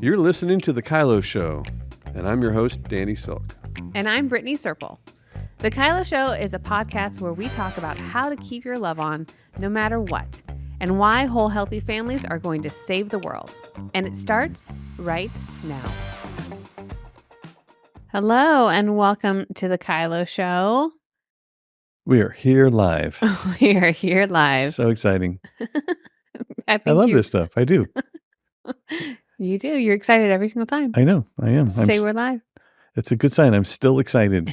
You're listening to The KYLO Show, and I'm your host, Danny Silk. And I'm Brittney Serpell. The KYLO Show is a podcast where we talk about how to keep your love on no matter what, and why whole healthy families are going to save the world. And it starts right now. Hello, and welcome to The KYLO Show. We are here live. We are here live. So exciting. I love this stuff. I do. You do. You're excited every single time. I know. I am. Say we're live. It's a good sign. I'm still excited.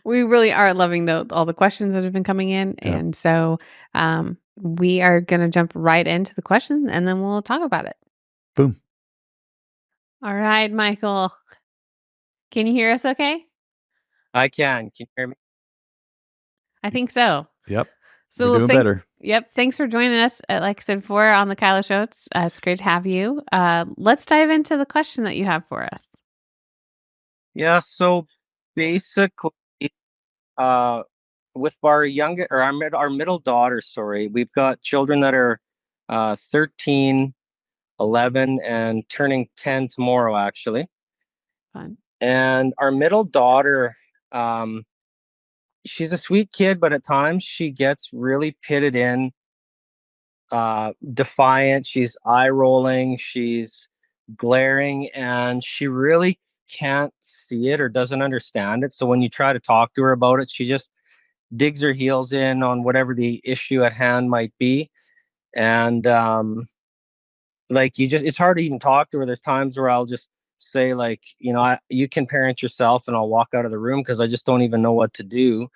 We really are loving all the questions that have been coming in. Yeah. And so we are going to jump right into the question and then we'll talk about it. Boom. All right, Michael. Can you hear us okay? I can. Can you hear me? I think so. Yep. So we're doing better. Yep. Thanks for joining us. Like I said before on the KYLO Show, it's great to have you. Let's dive into the question that you have for us. Yeah. So basically, with our middle daughter, we've got children that are 13, 11, and turning 10 tomorrow, actually. Fun. And our middle daughter, she's a sweet kid, but at times she gets really pitted in, defiant. She's eye rolling, she's glaring, and she really can't see it or doesn't understand it. So when you try to talk to her about it, she just digs her heels in on whatever the issue at hand might be. And it's hard to even talk to her. There's times where I'll just say, like, you can parent yourself, and I'll walk out of the room because I just don't even know what to do.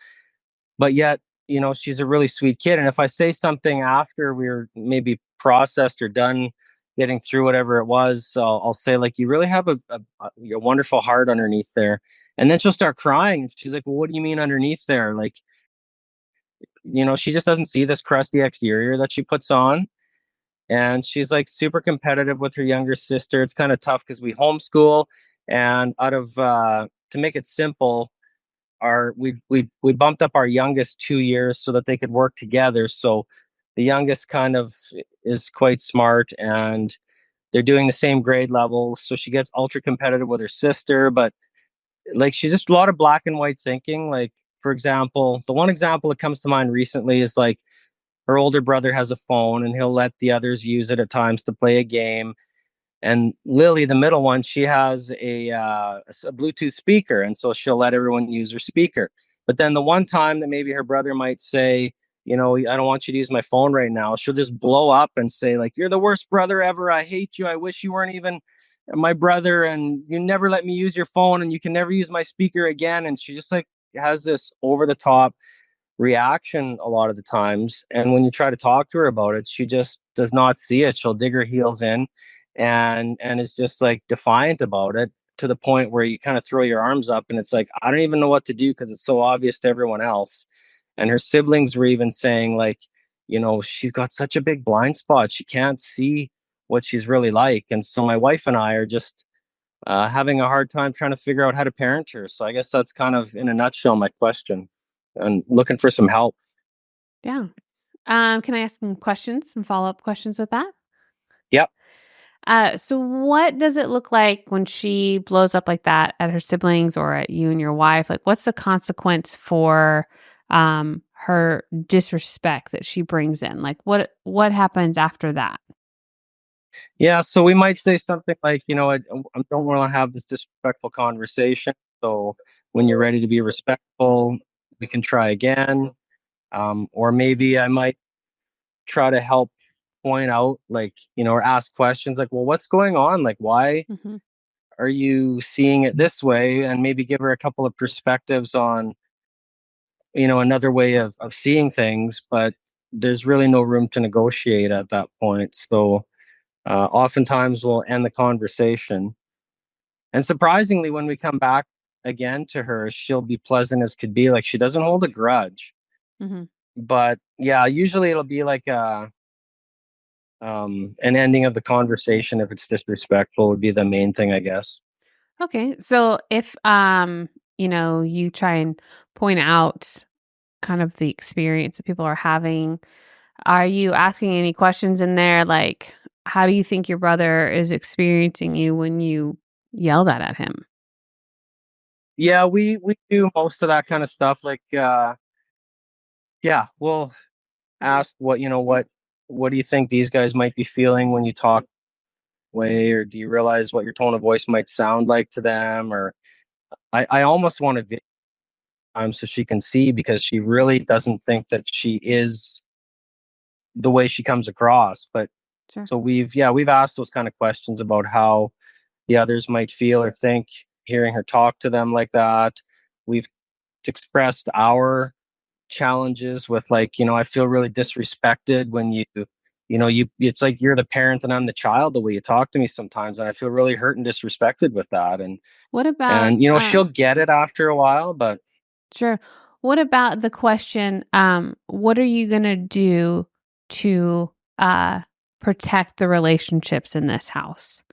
But yet, she's a really sweet kid. And if I say something after we're maybe processed or done getting through whatever it was, I'll say, like, you really have a wonderful heart underneath there. And then she'll start crying. And she's like, well, what do you mean underneath there? Like, she just doesn't see this crusty exterior that she puts on. And she's like super competitive with her younger sister. It's kind of tough because we homeschool, and to make it simple, we bumped up our youngest 2 years so that they could work together. So the youngest kind of is quite smart, and they're doing the same grade level. So she gets ultra competitive with her sister, but like, she's just a lot of black and white thinking. Like, for example, the one example that comes to mind recently is, like, her older brother has a phone and he'll let the others use it at times to play a game. And Lily, the middle one, she has a Bluetooth speaker, and so she'll let everyone use her speaker. But then the one time that maybe her brother might say, I don't want you to use my phone right now, she'll just blow up and say, like, you're the worst brother ever. I hate you. I wish you weren't even my brother, and you never let me use your phone, and you can never use my speaker again. And she just, like, has this over the top reaction a lot of the times. And when you try to talk to her about it, she just does not see it. She'll dig her heels in and is just, like, defiant about it, to the point where you kind of throw your arms up and it's like, I don't even know what to do because it's so obvious to everyone else. And her siblings were even saying, like, she's got such a big blind spot. She can't see what she's really like. And so my wife and I are just having a hard time trying to figure out how to parent her. So I guess that's kind of, in a nutshell, my question, and looking for some help. Yeah. Can I ask some follow-up questions with that? Yep. So what does it look like when she blows up like that at her siblings or at you and your wife? Like, what's the consequence for her disrespect that she brings in? Like, what happens after that? Yeah, so we might say something like, I don't want to have this disrespectful conversation. So when you're ready to be respectful, we can try again. Or maybe I might try to help point out, like, or ask questions like, well, what's going on? Like, why are you seeing it this way? And maybe give her a couple of perspectives on, another way of seeing things. But there's really no room to negotiate at that point. So oftentimes we'll end the conversation. And surprisingly, when we come back again to her, she'll be pleasant as could be. Like, she doesn't hold a grudge. But yeah, usually it'll be like an ending of the conversation. If it's disrespectful, would be the main thing, I guess. Okay. So if you try and point out kind of the experience that people are having, are you asking any questions in there, like, how do you think your brother is experiencing you when you yell that at him? Yeah, we do most of that kind of stuff. Like, yeah, we'll ask what do you think these guys might be feeling when you talk way, or do you realize what your tone of voice might sound like to them? Or I almost want to video so she can see, because she really doesn't think that she is the way she comes across. But Sure. so we've asked those kind of questions about how the others might feel or think hearing her talk to them like that. We've expressed our challenges with, like, I feel really disrespected when you it's like you're the parent and I'm the child, the way you talk to me sometimes, and I feel really hurt and disrespected with that. and What about and she'll get it after a while, but sure. What about the question, what are you gonna do to protect the relationships in this house?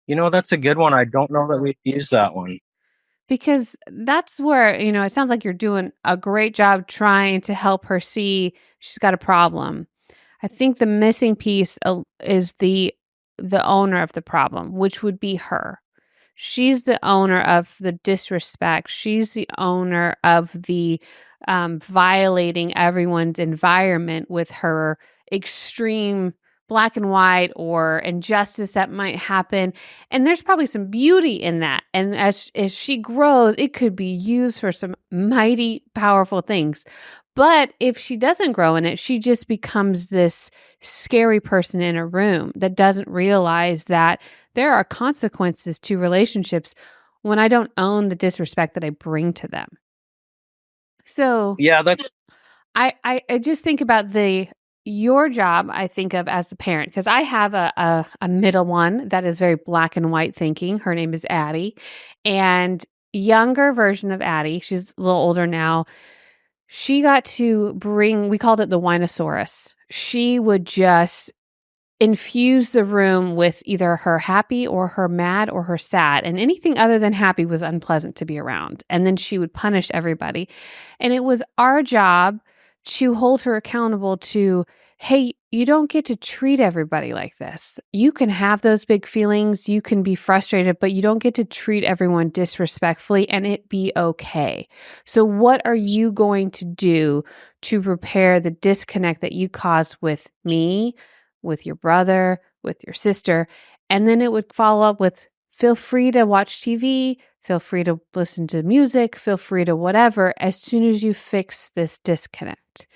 that's a good one. I don't know that we've used that one. Because that's where, it sounds like you're doing a great job trying to help her see she's got a problem. I think the missing piece is the owner of the problem, which would be her. She's the owner of the disrespect. She's the owner of the violating everyone's environment with her extreme black and white or injustice that might happen. And there's probably some beauty in that. And as she grows, it could be used for some mighty powerful things. But if she doesn't grow in it, she just becomes this scary person in a room that doesn't realize that there are consequences to relationships when I don't own the disrespect that I bring to them. So Yeah, that's I just think about your job, I think of as a parent, because I have a middle one that is very black and white thinking. Her name is Addie. And younger version of Addie, she's a little older now. She got to we called it the Winosaurus. She would just infuse the room with either her happy or her mad or her sad. And anything other than happy was unpleasant to be around. And then she would punish everybody. And it was our job to hold her accountable to, hey, you don't get to treat everybody like this. You can have those big feelings, you can be frustrated, but you don't get to treat everyone disrespectfully and it be okay. So what are you going to do to repair the disconnect that you caused with me, with your brother, with your sister? And then it would follow up with, feel free to watch TV, feel free to listen to music, feel free to whatever, as soon as you fix this disconnect.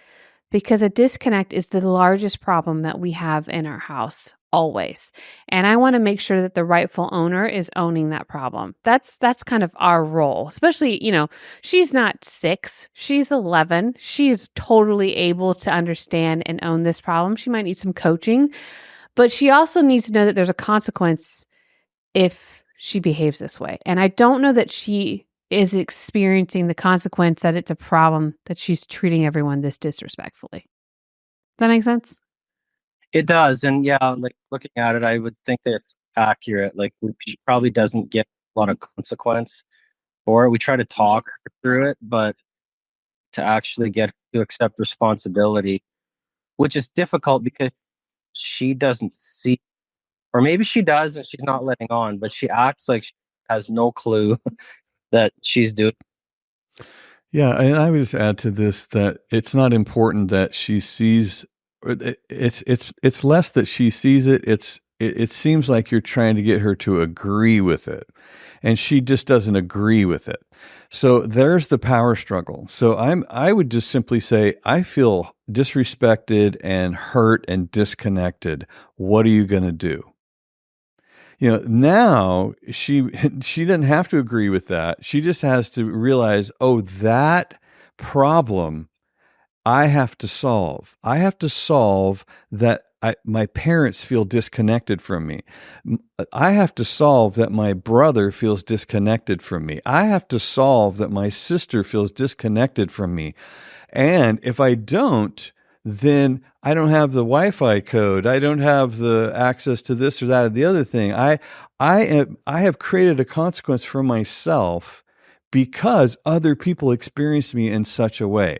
Because a disconnect is the largest problem that we have in our house, always. And I want to make sure that the rightful owner is owning that problem. That's kind of our role. Especially, she's not 6, she's 11. She is totally able to understand and own this problem. She might need some coaching, but she also needs to know that there's a consequence if she behaves this way. And I don't know that she is experiencing the consequence that it's a problem that she's treating everyone this disrespectfully. Does that make sense? It does. And yeah, like, looking at it, I would think that it's accurate. Like, she probably doesn't get a lot of consequence for it. We try to talk her through it, but to actually get her to accept responsibility, which is difficult because she doesn't see, or maybe she does and she's not letting on, but she acts like she has no clue that she's doing. Yeah, and I would just add to this that it's not important that she sees. It's less that she sees it. It seems like you're trying to get her to agree with it, and she just doesn't agree with it. So there's the power struggle. So I would just simply say, I feel disrespected and hurt and disconnected. What are you going to do? Now she doesn't have to agree with that. She just has to realize, oh, that problem I have to solve. I have to solve that my parents feel disconnected from me. I have to solve that my brother feels disconnected from me. I have to solve that my sister feels disconnected from me. And if I don't, then I don't have the Wi-Fi code. I don't have the access to this or that or the other thing. I have created a consequence for myself because other people experience me in such a way.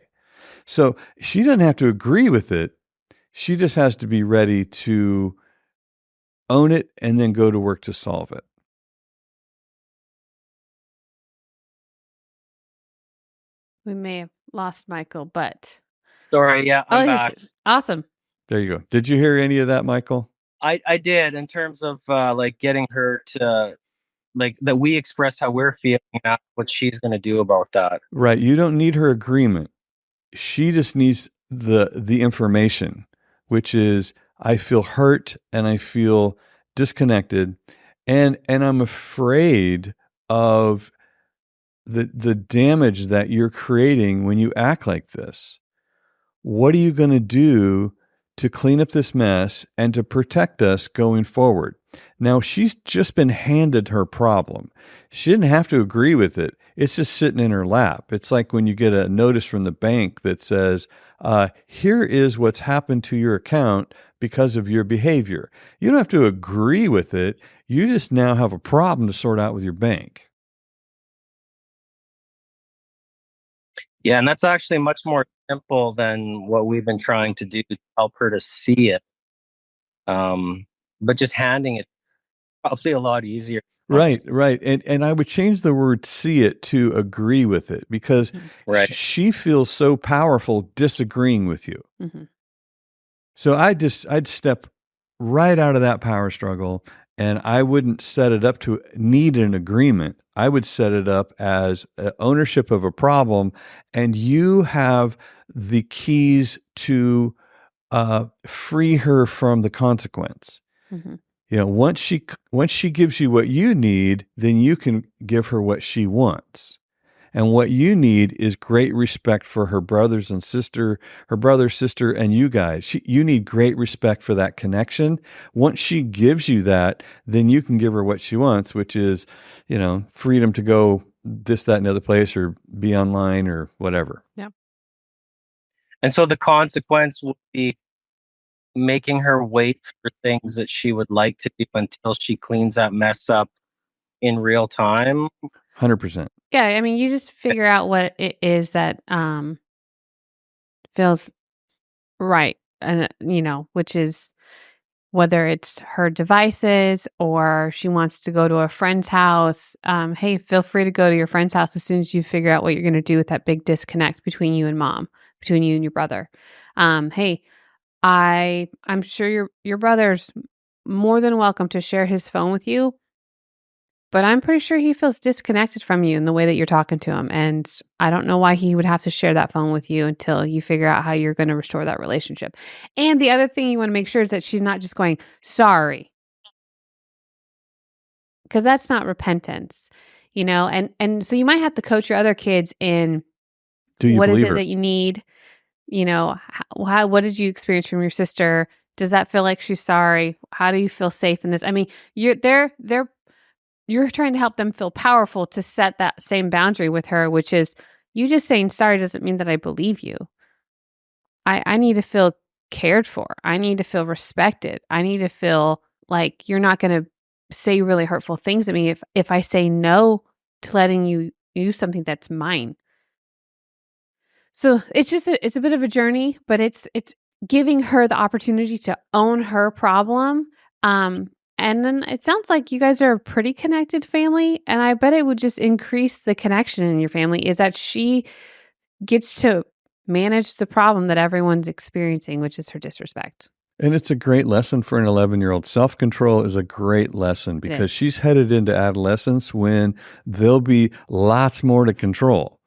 So she doesn't have to agree with it. She just has to be ready to own it and then go to work to solve it. We may have lost Michael, but Sorry, yeah, I'm back. Awesome. There you go. Did you hear any of that, Michael? I did, in terms of like getting her to, like, that we express how we're feeling, not what she's going to do about that. Right. You don't need her agreement. She just needs the information, which is, I feel hurt and I feel disconnected, and I'm afraid of the damage that you're creating when you act like this. What are you going to do to clean up this mess and to protect us going forward? Now, she's just been handed her problem. She didn't have to agree with it. It's just sitting in her lap. It's like when you get a notice from the bank that says, here is what's happened to your account because of your behavior. You don't have to agree with it. You just now have a problem to sort out with your bank. Yeah, and that's actually much more simple than what we've been trying to do to help her to see it. But just handing it, probably a lot easier. Right. And I would change the word see it to agree with it, because Right. she feels so powerful disagreeing with you. Mm-hmm. So I'd step right out of that power struggle, and I wouldn't set it up to need an agreement. I would set it up as ownership of a problem, and you have the keys to free her from the consequence. Mm-hmm. You know, once she gives you what you need, then you can give her what she wants. And what you need is great respect for her brother, sister, and you guys. You need great respect for that connection. Once she gives you that, then you can give her what she wants, which is, you know, freedom to go this, that, and the other place, or be online or whatever. Yeah. And so the consequence would be making her wait for things that she would like to do until she cleans that mess up in real time. 100%. Yeah, I mean, you just figure out what it is that feels right, and you know, which is whether it's her devices or she wants to go to a friend's house. Hey, feel free to go to your friend's house as soon as you figure out what you're going to do with that big disconnect between you and mom, between you and your brother. Hey, I'm sure your brother's more than welcome to share his phone with you, but I'm pretty sure he feels disconnected from you in the way that you're talking to him. And I don't know why he would have to share that phone with you until you figure out how you're going to restore that relationship. And the other thing you want to make sure is that she's not just going, sorry. Because that's not repentance, you know? And so you might have to coach your other kids in what is it that you need? You know, what did you experience from your sister? Does that feel like she's sorry? How do you feel safe in this? I mean, you're trying to help them feel powerful to set that same boundary with her, which is, you just saying sorry doesn't mean that I believe you. I need to feel cared for. I need to feel respected. I need to feel like you're not going to say really hurtful things to me if I say no to letting you use something that's mine. So it's just it's a bit of a journey, but it's giving her the opportunity to own her problem. And then it sounds like you guys are a pretty connected family, and I bet it would just increase the connection in your family, is that she gets to manage the problem that everyone's experiencing, which is her disrespect. And it's a great lesson for an 11-year-old. Self-control is a great lesson, because she's headed into adolescence when there'll be lots more to control.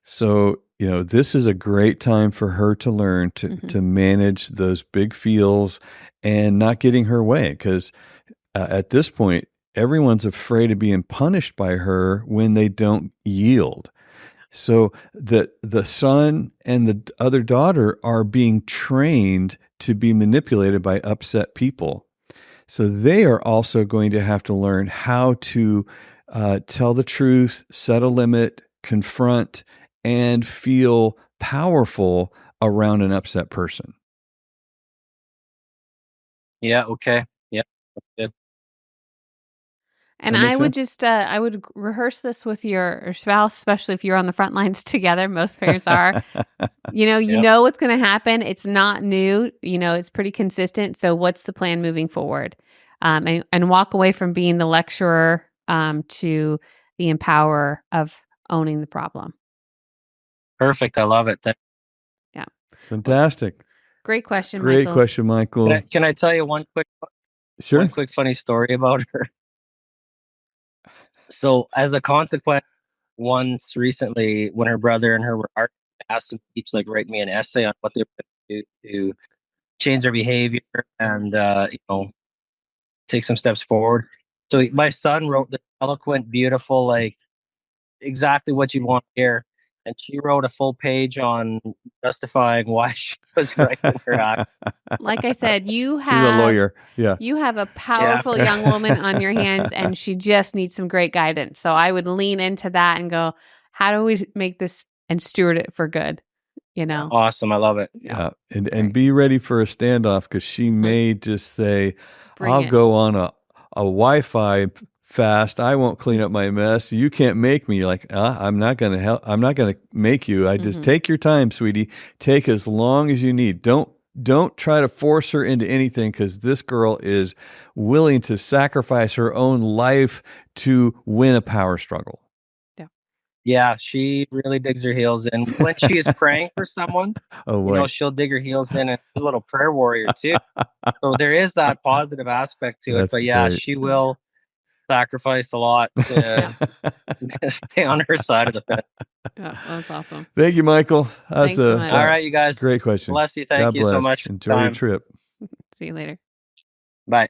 So, you know, this is a great time for her to learn to manage those big feels and not getting her way, because at this point, everyone's afraid of being punished by her when they don't yield. So the son and the other daughter are being trained to be manipulated by upset people. So they are also going to have to learn how to tell the truth, set a limit, confront, and feel powerful around an upset person. Yeah. Okay. Yeah. That's good. And That make I would sense? just, I would rehearse this with your spouse, especially if you're on the front lines together. Most parents are. You Yep. know what's going to happen. It's not new. It's pretty consistent. So what's the plan moving forward? And walk away from being the lecturer to the empowerer of owning the problem. Perfect. I love it. Yeah. Fantastic. Great question, Great Michael. question, Michael. Can I tell you one quick funny story about her? So as a consequence, once recently when her brother and her were arguing, I asked them each write me an essay on what they were going to do to change their behavior and take some steps forward. So my son wrote the eloquent, beautiful, exactly what you want to hear. And she wrote a full page on justifying why she was right in her act. Like I said, She's a lawyer. Yeah. You have a powerful young woman on your hands, and she just needs some great guidance. So I would lean into that and go, how do we make this and steward it for good? Awesome. I love it. Yeah. And be ready for a standoff, because she may just say, I'll go on a Wi-Fi fast. I won't clean up my mess. You can't make me. You're like, I'm not going to help. I'm not going to make you. I just take your time, sweetie. Take as long as you need. Don't try to force her into anything, because this girl is willing to sacrifice her own life to win a power struggle. Yeah, she really digs her heels in. When she is praying for someone, she'll dig her heels in, and she's a little prayer warrior too. So there is that positive aspect to it. But yeah, great. She will sacrifice a lot to stay on her side of the fence. Yeah, that's awesome. Thank you, Michael. That's so much. All right, you guys. Great question. Bless you. Thank you so much. Enjoy your trip. See you later. Bye.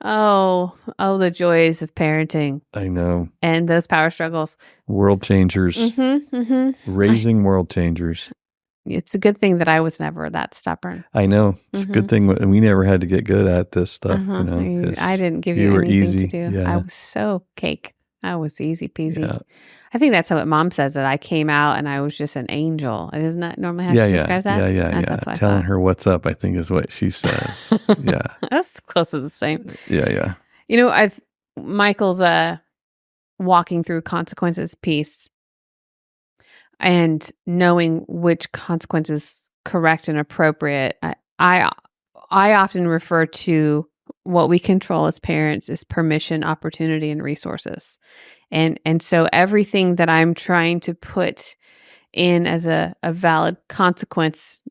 Oh, the joys of parenting. I know. And those power struggles. World changers. Raising world changers. It's a good thing that I was never that stubborn. I know. It's a good thing we never had to get good at this stuff. I didn't give you anything to do. Yeah. I was so cake. I was easy peasy. Yeah. I think that's how Mom says it. I came out and I was just an angel. Isn't that normally how she describes that? Yeah. That's what telling her what's up, I think, is what she says. Yeah. That's close to the same. Yeah. Michael's walking through consequences piece and knowing which consequences correct and appropriate. I often refer to what we control as parents is permission, opportunity, and resources. And so everything that I'm trying to put in as a valid consequence,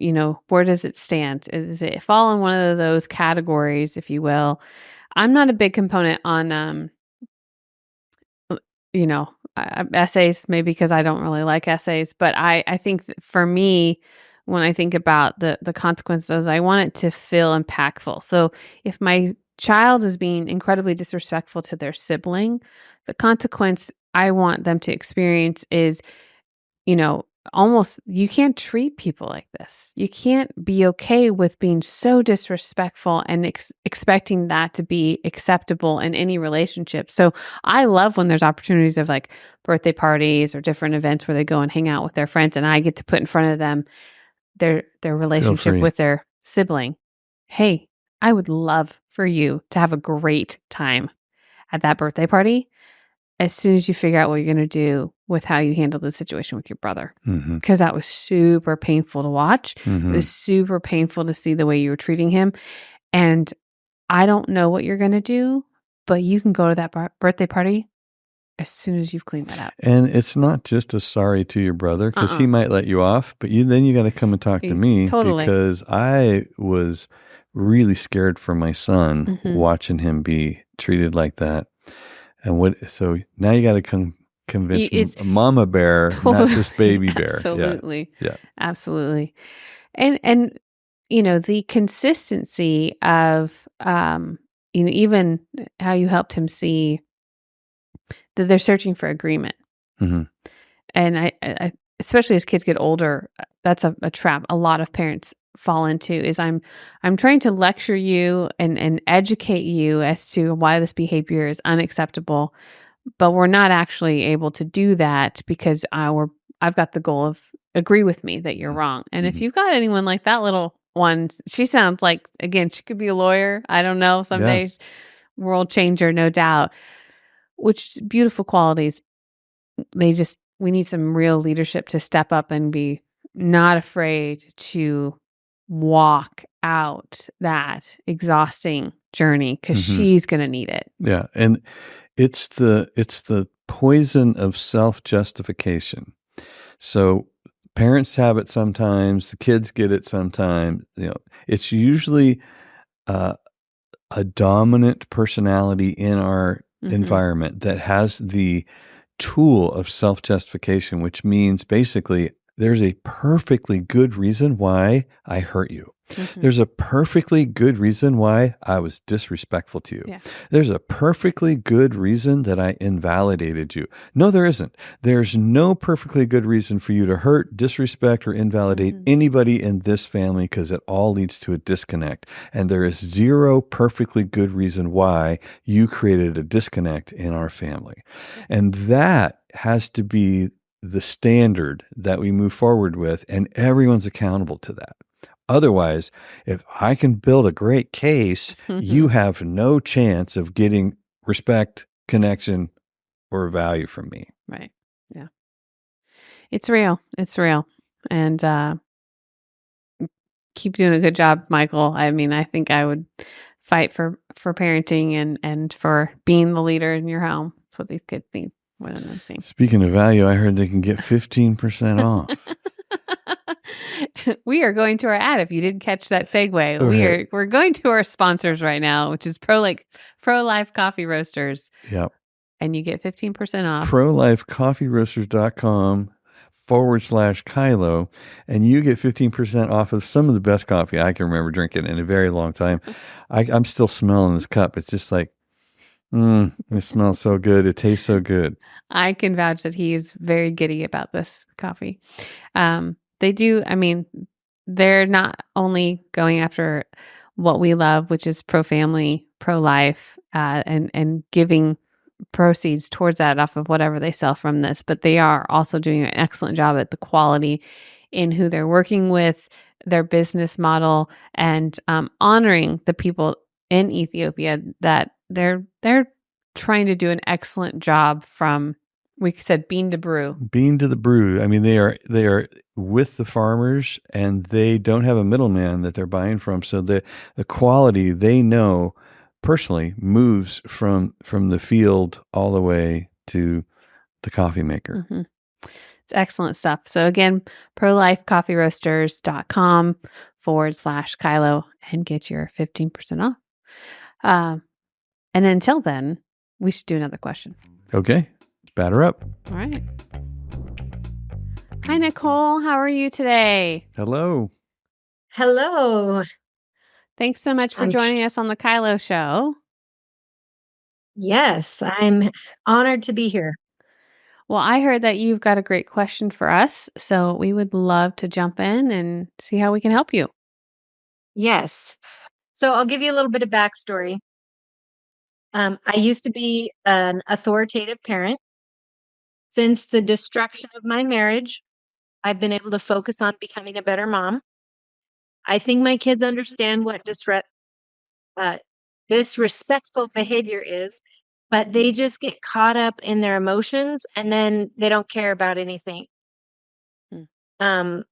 where does it stand? Does it fall in one of those categories, if you will? I'm not a big component on, essays, maybe because I don't really like essays. But I think that for me, when I think about the consequences, I want it to feel impactful. So if my child is being incredibly disrespectful to their sibling, the consequence I want them to experience is, almost, you can't treat people like this. You can't be okay with being so disrespectful and expecting that to be acceptable in any relationship. So I love when there's opportunities of birthday parties or different events where they go and hang out with their friends, and I get to put in front of them their relationship with their sibling. Hey, I would love for you to have a great time at that birthday party as soon as you figure out what you're going to do with how you handle the situation with your brother. Because that was super painful to watch. It was super painful to see the way you were treating him. And I don't know what you're going to do, but you can go to that birthday party as soon as you've cleaned that up. And it's not just a sorry to your brother, because he might let you off, but then you got to come and talk to me. Totally. Because I was really scared for my son watching him be treated like that. And so now you got to convince Mama Bear, not just Baby Bear. Absolutely. Yeah. Absolutely. And the consistency of even how you helped him see that they're searching for agreement. And I especially as kids get older, that's a trap a lot of parents fall into, is I'm trying to lecture you and educate you as to why this behavior is unacceptable, but we're not actually able to do that because I've got the goal of agree with me that you're wrong. And if you've got anyone like that little one. She sounds like, again, she could be a lawyer. I don't know. Someday, world changer, no doubt. Which beautiful qualities. We need some real leadership to step up and be not afraid to walk out that exhausting journey, because she's going to need it. Yeah. And it's the poison of self-justification. So parents have it sometimes, the kids get it sometimes. It's usually a dominant personality in our environment that has the tool of self-justification, which means basically there's a perfectly good reason why I hurt you. There's a perfectly good reason why I was disrespectful to you. Yeah. There's a perfectly good reason that I invalidated you. No, there isn't. There's no perfectly good reason for you to hurt, disrespect, or invalidate anybody in this family, because it all leads to a disconnect. And there is zero perfectly good reason why you created a disconnect in our family. And that has to be the standard that we move forward with, and everyone's accountable to that. Otherwise, if I can build a great case, you have no chance of getting respect, connection, or value from me. Right. Yeah. It's real. It's real. And keep doing a good job, Michael. I mean, I think I would fight for parenting and for being the leader in your home. That's what these kids need more than anything. Speaking of value, I heard they can get 15% off. We are going to our ad. If you didn't catch that segue, Okay. we're going to our sponsors right now, which is Pro Life Coffee Roasters. Yep. And you get 15% off. ProLifeCoffeeRoasters.com/KYLO, and you get 15% off of some of the best coffee I can remember drinking in a very long time. I'm still smelling this cup. It's just like, it smells so good. It tastes so good. I can vouch that he is very giddy about this coffee. They do. I mean, they're not only going after what we love, which is pro-family, pro-life, and giving proceeds towards that off of whatever they sell from this, but they are also doing an excellent job at the quality in who they're working with, their business model, and honoring the people in Ethiopia that they're trying to do an excellent job from, we said, bean to brew. Bean to the brew. I mean, they are with the farmers, and they don't have a middleman that they're buying from. So the quality, they know personally, moves from the field all the way to the coffee maker. It's excellent stuff. So again, ProLifeCoffeeRoasters.com/KYLO and get your 15% off. And until then, we should do another question. Okay. Batter up. All right. Hi, Nicole. How are you today? Hello. Hello. Thanks so much for joining us on the KYLO Show. Yes, I'm honored to be here. Well, I heard that you've got a great question for us, so we would love to jump in and see how we can help you. Yes. So I'll give you a little bit of backstory. I used to be an authoritative parent. Since the destruction of my marriage, I've been able to focus on becoming a better mom. I think my kids understand what disrespectful behavior is, but they just get caught up in their emotions and then they don't care about anything. I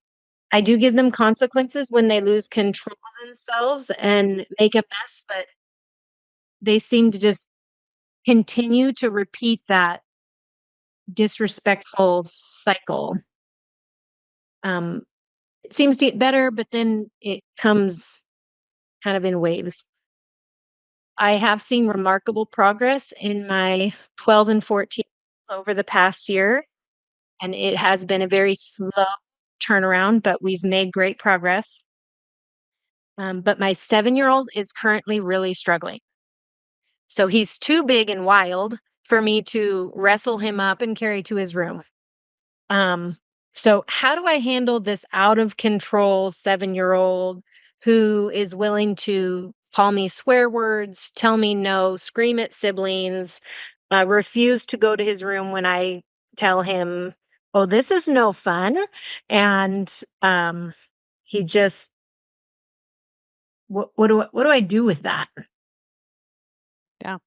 do give them consequences when they lose control of themselves and make a mess, but they seem to just continue to repeat that disrespectful cycle. It seems to get better, but then it comes kind of in waves. I have seen remarkable progress in my 12 and 14 over the past year, and it has been a very slow turnaround, but we've made great progress. But my 7-year-old is currently really struggling. So he's too big and wild for me to wrestle him up and carry to his room. So how do I handle this out of control 7-year-old who is willing to call me swear words, tell me no, scream at siblings, refuse to go to his room when I tell him, oh, this is no fun. And he just what do I do with that? Yeah.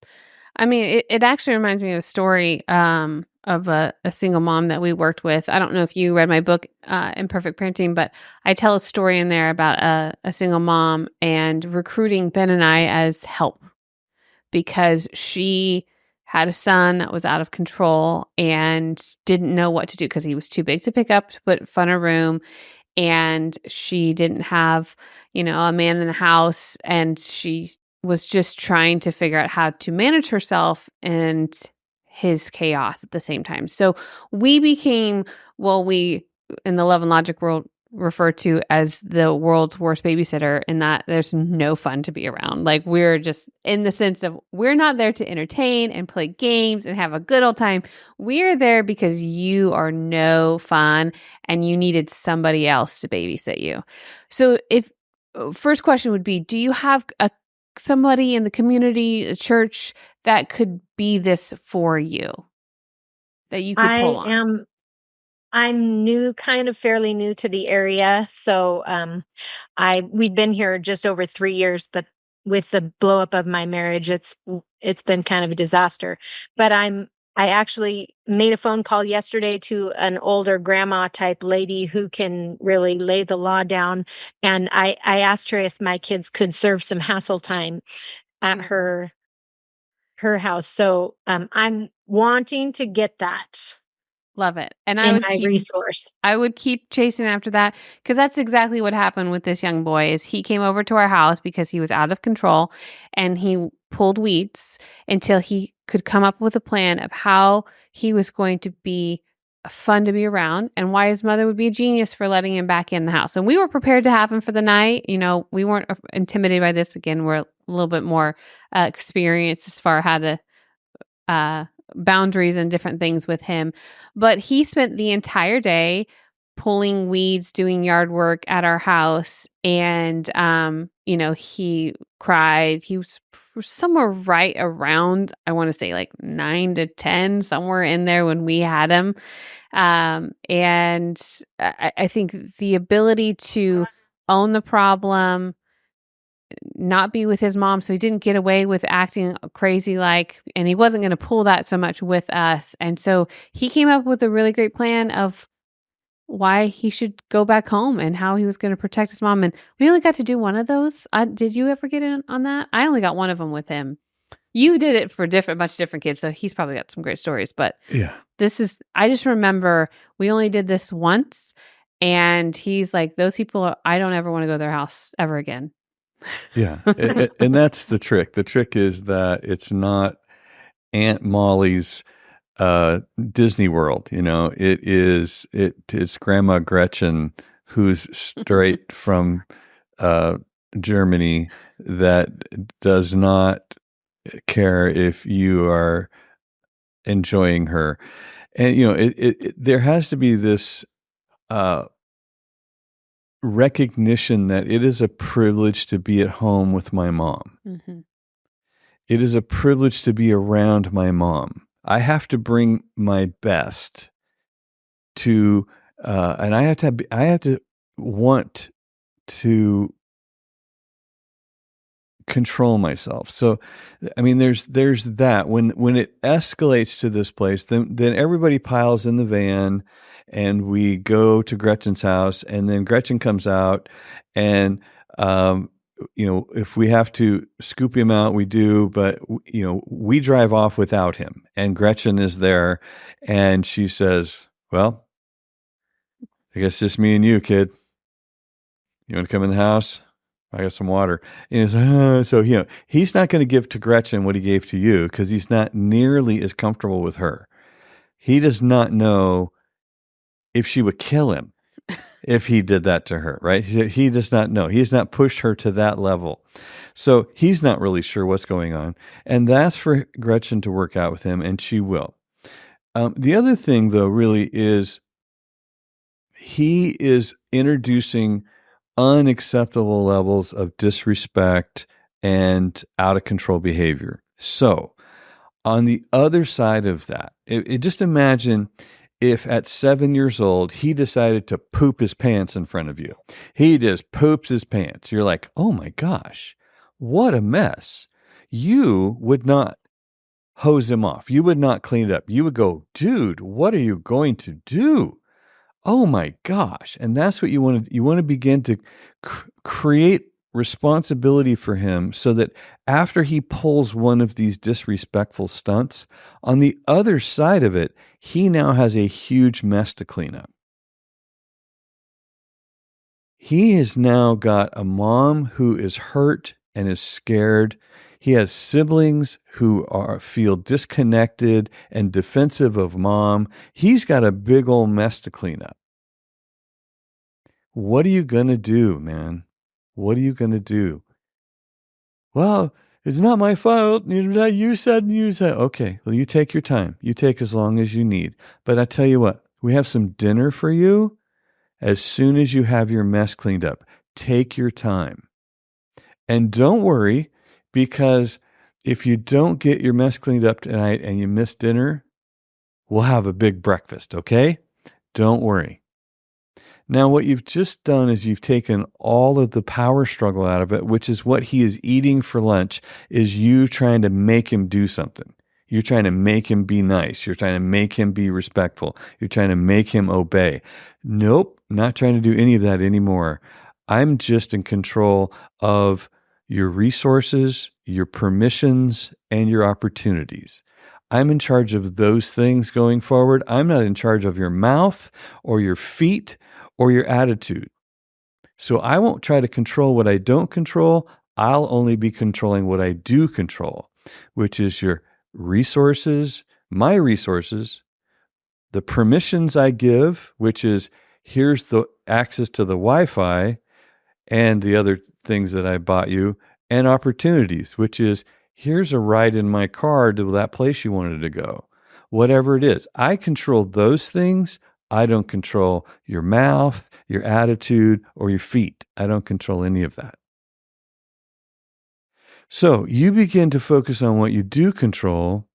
I mean, it actually reminds me of a story of a single mom that we worked with. I don't know if you read my book, Imperfect Parenting, but I tell a story in there about a single mom and recruiting Ben and I as help because she had a son that was out of control and didn't know what to do because he was too big to pick up to put in front of room. And she didn't have, a man in the house, and she was just trying to figure out how to manage herself and his chaos at the same time. So we became, we in the Love and Logic world refer to as the world's worst babysitter, in that there's no fun to be around. Like, we're just in the sense of we're not there to entertain and play games and have a good old time. We're there because you are no fun and you needed somebody else to babysit you. So if first question would be, do you have somebody in the community, a church that could be this for you that you could pull on? I'm fairly new to the area. So, we'd been here just over 3 years, but with the blow up of my marriage, it's been kind of a disaster. But I actually made a phone call yesterday to an older grandma type lady who can really lay the law down. And I asked her if my kids could serve some hassle time at her house. So, I'm wanting to get that Love it. And in my resource. I would keep chasing after that, because that's exactly what happened with this young boy. Is he came over to our house because he was out of control, and he pulled weeds until he could come up with a plan of how he was going to be fun to be around, and why his mother would be a genius for letting him back in the house. And we were prepared to have him for the night. We weren't intimidated by this. Again, we're a little bit more experienced as far as how to boundaries and different things with him. But he spent the entire day pulling weeds, doing yard work at our house. And, he cried. He was somewhere right around, I want to say like 9 to 10, somewhere in there when we had him. And I think the ability to own the problem, not be with his mom, so he didn't get away with acting crazy, and he wasn't going to pull that so much with us. And so he came up with a really great plan of why he should go back home and how he was going to protect his mom. And we only got to do one of those. Did you ever get in on that? I only got one of them with him. You did it for a bunch of different kids, so he's probably got some great stories. But yeah, I just remember we only did this once, and he's like, those people, I don't ever want to go to their house ever again. Yeah. And that's the trick. The trick is that it's not Aunt Molly's Disney World. It's Grandma Gretchen, who's straight from Germany, that does not care if you are enjoying her. And, there has to be this recognition that it is a privilege to be at home with my mom. Mm-hmm. It is a privilege to be around my mom. I have to bring my best to, and I have to want to control myself. So, I mean, there's that. When it escalates to this place, then everybody piles in the van, and we go to Gretchen's house, and then Gretchen comes out, and if we have to scoop him out, we do, but we drive off without him, and Gretchen is there, and she says, "Well, I guess just me and you, kid. You want to come in the house? I got some water." And so he's not going to give to Gretchen what he gave to you, because he's not nearly as comfortable with her. He does not know if she would kill him if he did that to her, right? He does not know. He has not pushed her to that level. So he's not really sure what's going on. And that's for Gretchen to work out with him, and she will. The other thing, though, really is he is introducing unacceptable levels of disrespect and out of control behavior. So on the other side of that, just imagine if at 7 years old, he decided to poop his pants in front of you. He just poops his pants. You're like, oh my gosh, what a mess. You would not hose him off. You would not clean it up. You would go, dude, what are you going to do? Oh my gosh. And that's what you want to, begin to create responsibility for him so that after he pulls one of these disrespectful stunts, on the other side of it, he now has a huge mess to clean up. He has now got a mom who is hurt and is scared. He has siblings who feel disconnected and defensive of mom. He's got a big old mess to clean up. What are you going to do, man? What are you going to do? Well, it's not my fault. You said. Okay, well, you take your time. You take as long as you need. But I tell you what, we have some dinner for you as soon as you have your mess cleaned up. Take your time. And don't worry, because if you don't get your mess cleaned up tonight and you miss dinner, we'll have a big breakfast, okay? Don't worry. Now, what you've just done is you've taken all of the power struggle out of it, which is what he is eating for lunch, is you trying to make him do something. You're trying to make him be nice. You're trying to make him be respectful. You're trying to make him obey. Nope, not trying to do any of that anymore. I'm just in control of your resources, your permissions, and your opportunities. I'm in charge of those things going forward. I'm not in charge of your mouth or your feet or your attitude. So I won't try to control what I don't control. I'll only be controlling what I do control, which is your resources, my resources, the permissions I give, which is here's the access to the Wi-Fi and the other things that I bought you, and opportunities, which is here's a ride in my car to that place you wanted to go. Whatever it is, I control those things. I don't control your mouth, your attitude, or your feet. I don't control any of that. So you begin to focus on what you do control,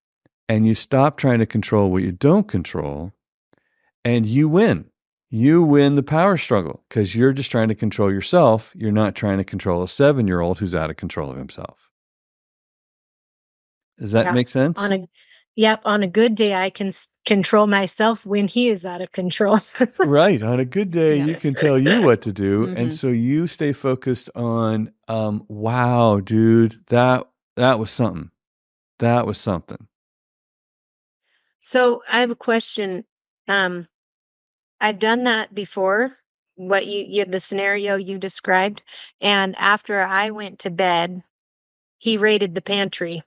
and you stop trying to control what you don't control, and you win. You win the power struggle because you're just trying to control yourself. You're not trying to control a 7-year-old who's out of control of himself. Does that make sense? On a good day, I can control myself when he is out of control. Right. On a good day, Yeah. you can tell you what to do. Mhm. And so you stay focused on, wow, dude, that was something. That was something. So I have a question. I've done that before, what the scenario you described. And after I went to bed, he raided the pantry.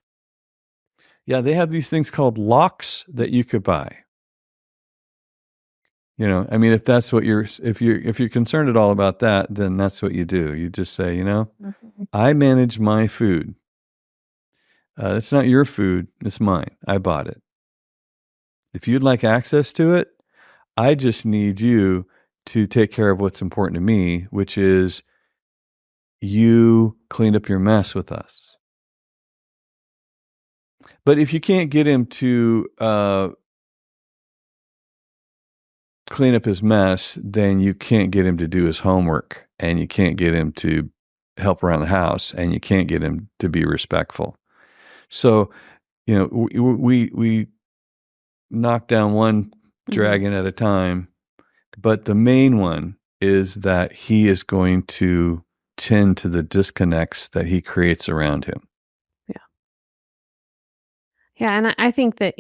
Yeah, they have these things called locks that you could buy. You know, I mean, if that's what if you're concerned at all about that, then that's what you do. You just say, I manage my food. It's not your food. It's mine. I bought it. If you'd like access to it, I just need you to take care of what's important to me, which is you cleaned up your mess with us. But if you can't get him to clean up his mess, then you can't get him to do his homework, and you can't get him to help around the house, and you can't get him to be respectful. So, we knock down one dragon at a time, but the main one is that he is going to tend to the disconnects that he creates around him. Yeah, and I think that,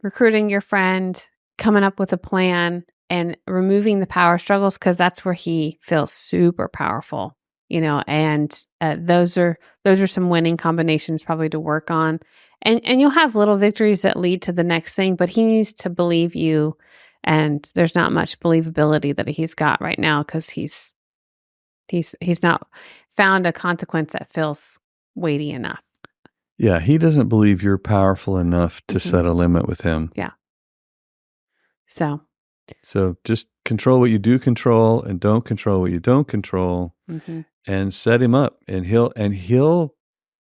recruiting your friend, coming up with a plan, and removing the power struggles, because that's where he feels super powerful, and those are some winning combinations probably to work on. And you'll have little victories that lead to the next thing, but he needs to believe you, and there's not much believability that he's got right now because he's not found a consequence that feels weighty enough. Yeah, he doesn't believe you're powerful enough to set a limit with him. Yeah. So just control what you do control and don't control what you don't control, and set him up, and he'll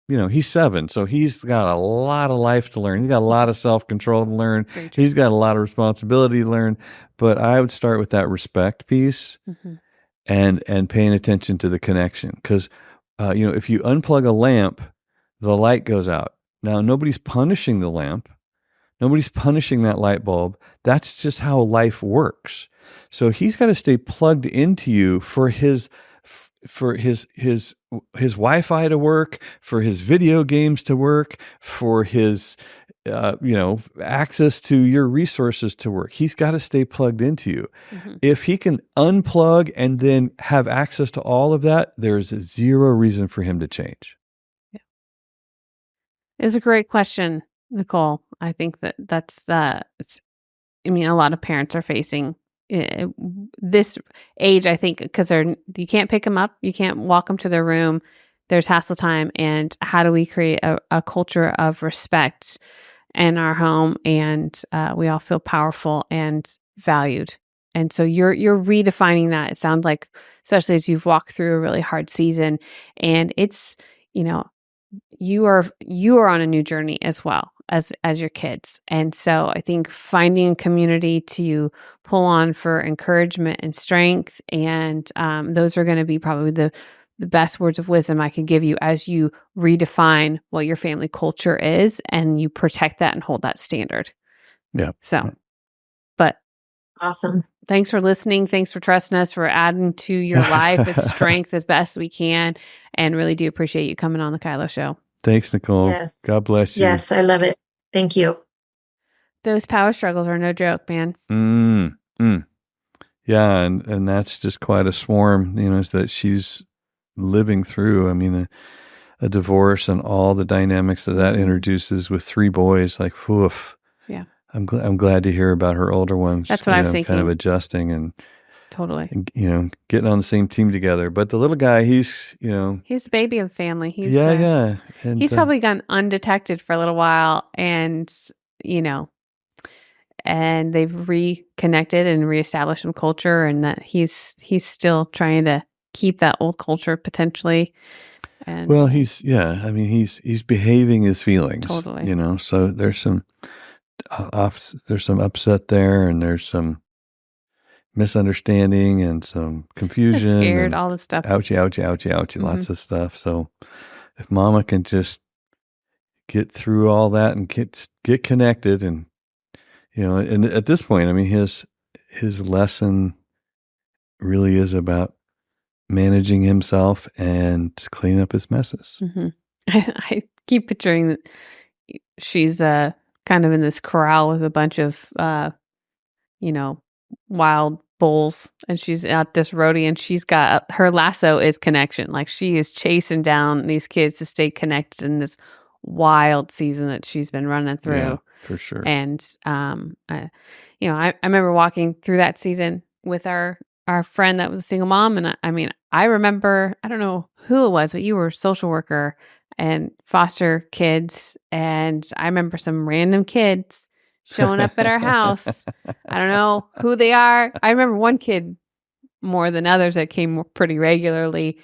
he's 7, so he's got a lot of life to learn. He's got a lot of self-control to learn. He's got a lot of responsibility to learn. But I would start with that respect piece and paying attention to the connection. Because, if you unplug a lamp, the light goes out. Now, nobody's punishing the lamp. Nobody's punishing that light bulb. That's just how life works. So he's got to stay plugged into you for his Wi-Fi to work, for his video games to work, for his access to your resources to work. He's got to stay plugged into you. If he can unplug and then have access to all of that, there's zero reason for him to change. Yeah. It's a great question, Nicole. I think that's a lot of parents are facing this age, I think, because you can't pick them up, you can't walk them to their room. There's hassle time, and how do we create a culture of respect in our home, and we all feel powerful and valued. And so you're redefining that. It sounds like, especially as you've walked through a really hard season, and it's you are on a new journey as well as your kids. And so I think finding a community to pull on for encouragement and strength, and those are going to be probably the best words of wisdom I can give you as you redefine what your family culture is, and you protect that and hold that standard. Yeah. So, but awesome. Thanks for listening. Thanks for trusting us, for adding to your life as strength as best we can, and really do appreciate you coming on the KYLO Show. Thanks, Nicole. Yeah. God bless you. Yes, I love it. Thank you. Those power struggles are no joke, man. Yeah, and that's just quite a swarm, that she's living through. I mean, a divorce and all the dynamics that introduces with 3 boys, like, woof. Yeah. I'm glad to hear about her older ones. That's what I was thinking. Kind of adjusting and totally, getting on the same team together. But the little guy, he's the baby of the family. He's yeah. And he's probably gone undetected for a little while, and and they've reconnected and reestablished some culture, and that he's still trying to keep that old culture potentially. And well, he's behaving his feelings. Totally. So there's some upset there, and there's some misunderstanding and some confusion. Scared, and all this stuff. Ouchie, lots of stuff. So if Mama can just get through all that and get connected, and and at this point, his lesson really is about managing himself and cleaning up his messes. I keep picturing that she's kind of in this corral with a bunch of wild bulls, and she's at this rodeo, and she's got her lasso is connection. Like, she is chasing down these kids to stay connected in this wild season that she's been running through. Yeah, for sure. And I remember walking through that season with our friend that was a single mom, and I remember, I don't know who it was, but you were a social worker and foster kids, and I remember some random kids showing up at our house. I don't know who they are. I remember one kid more than others that came pretty regularly,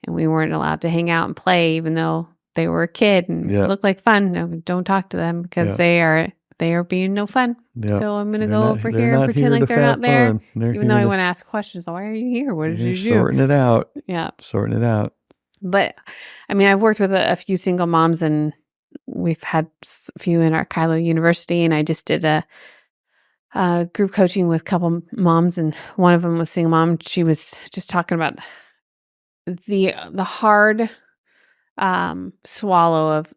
and we weren't allowed to hang out and play, even though they were a kid and it looked like fun. No, don't talk to them because they are being no fun. Yep. So I'm going to go over here and pretend like they're not there. Even though I want to ask questions. Why are you here? What did you do? Sorting it out. Yeah. Sorting it out. But I've worked with a few single moms, and we've had a few in our KYLO University, and I just did a group coaching with a couple moms, and one of them was single mom. She was just talking about the hard swallow of,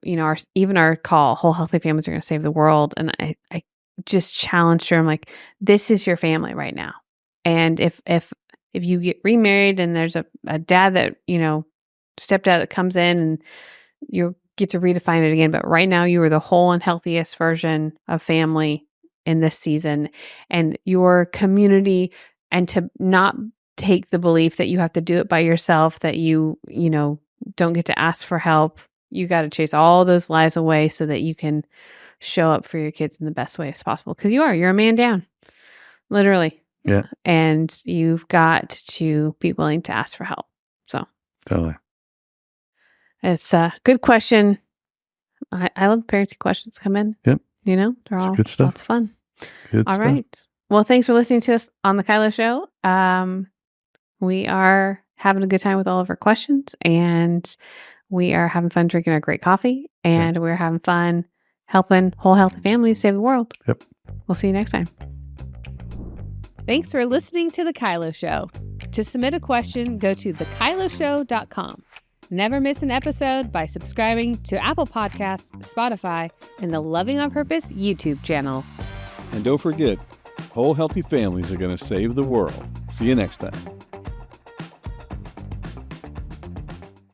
our call, Whole Healthy Families Are Going to Save the World. And I just challenged her. I'm like, this is your family right now. And if you get remarried and there's a dad that, stepdad that comes in, and you get to redefine it again. But right now you are the whole and healthiest version of family in this season, and your community, and to not take the belief that you have to do it by yourself, that you don't get to ask for help. You got to chase all those lies away so that you can show up for your kids in the best way as possible. Because you're a man down, literally. Yeah. And you've got to be willing to ask for help. So totally. It's a good question. I love parenting questions come in. Yep. You know, they're It's all good stuff. lots of fun. Good All stuff. right. Well, thanks for listening to us on the KYLO Show. We are having a good time with all of our questions, and we are having fun drinking our great coffee, and we're having fun helping whole healthy families save the world. Yep. We'll see you next time. Thanks for listening to the KYLO Show. To submit a question, go to thekyloshow.com. Never miss an episode by subscribing to Apple Podcasts, Spotify, and the Loving on Purpose YouTube channel. And don't forget, whole healthy families are going to save the world. See you next time.